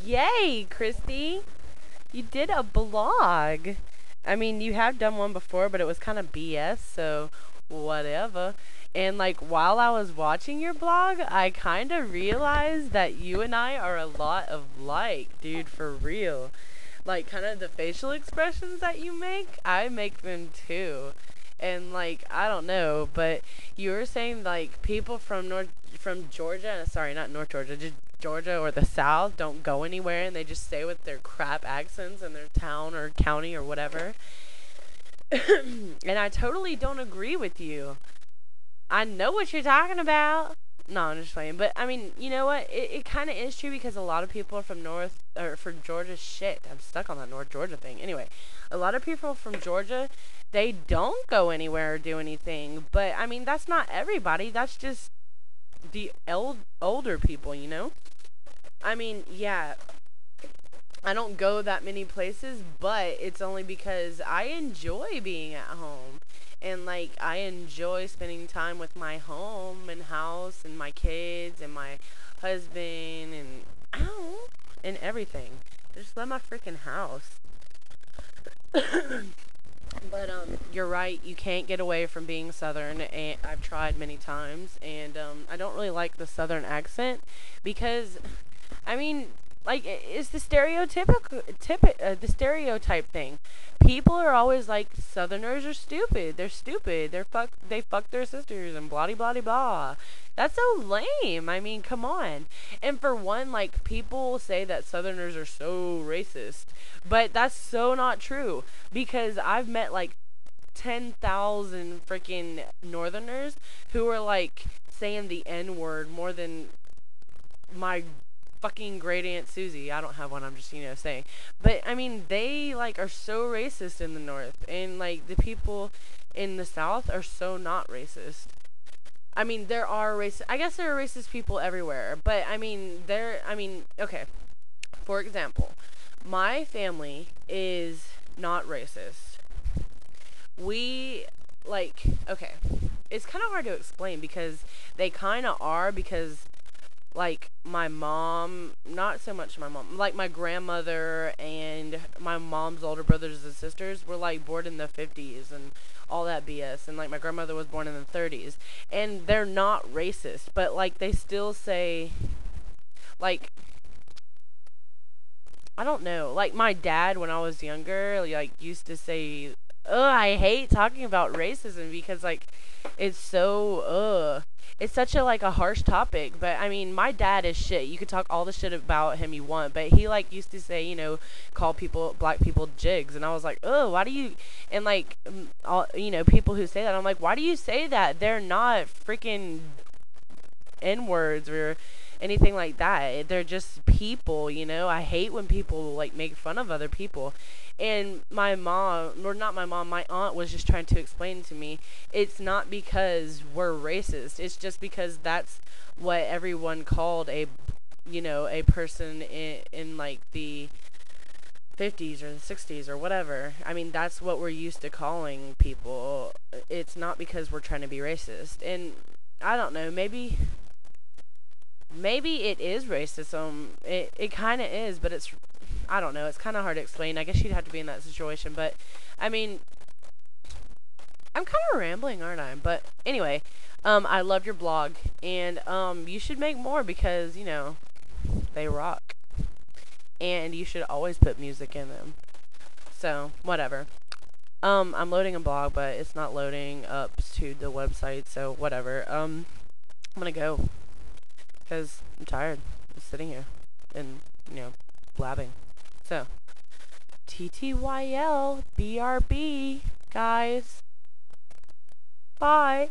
Yay, Christy! You did a blog. I mean, you have done one before, but it was kind of BS, so whatever. And like while I was watching your blog, I kind of realized that you and I are a lot of like, dude, for real. Like kind of the facial expressions that you make, I make them too. And like I don't know, but you were saying like people from Georgia, sorry, not North Georgia, just Georgia or the South don't go anywhere and they just stay with their crap accents in their town or county or whatever. And I totally don't agree with you. I know what you're talking about. No, I'm just playing. But I mean, you know what? It kind of is true because a lot of people are from North or from Georgia. Shit, I'm stuck on that North Georgia thing. Anyway, a lot of people from Georgia, they don't go anywhere or do anything. But I mean, that's not everybody. That's just the older people, you know? I mean, yeah, I don't go that many places, but it's only because I enjoy being at home. And like I enjoy spending time with my home and house and my kids and my husband and ow and everything. Just love my freaking house. But you're right. You can't get away from being Southern, and I've tried many times, and I don't really like the Southern accent because, I mean, like it's the the stereotype thing. People are always like Southerners are stupid. They're stupid. They fuck their sisters and blah blah blah blah. That's so lame. I mean, come on. And for one, like people say that Southerners are so racist, but that's so not true because I've met like 10,000 freaking Northerners who are like saying the N word more than my fucking great aunt Susie. I don't have one. I'm just saying. But I mean, they like are so racist in the North, and like the people in the South are so not racist. I mean, there are racist. I guess there are racist people everywhere, but I mean, there. I mean, okay. For example, my family is not racist. We like okay. It's kind of hard to explain because they kind of are because like my mom, not so much my mom, like my grandmother and my mom's older brothers and sisters were like born in the 50s and all that BS, and like my grandmother was born in the 30s, and they're not racist, but like they still say like I don't know, like my dad when I was younger like used to say I hate talking about racism because like it's so it's such a like a harsh topic, but I mean my dad is shit. You could talk all the shit about him you want, but he like used to say, call people black people jigs, and I was like, "Oh, why do you?" And like all people who say that, I'm like, "Why do you say that? They're not freaking N words or anything like that. They're just people, I hate when people like make fun of other people. And my mom, or not my mom, my aunt was just trying to explain to me it's not because we're racist. It's just because that's what everyone called a person in like the 50s or the 60s or whatever. I mean, that's what we're used to calling people. It's not because we're trying to be racist. And I don't know, maybe it is racism. It kind of is, but it's I don't know. It's kind of hard to explain. I guess you'd have to be in that situation, but I mean, I'm kind of rambling, aren't I? But anyway, I love your blog, and you should make more because they rock, and you should always put music in them. So whatever. I'm loading a blog, but it's not loading up to the website. So whatever. I'm gonna go because I'm tired of sitting here and blabbing. So TTYL BRB guys. Bye.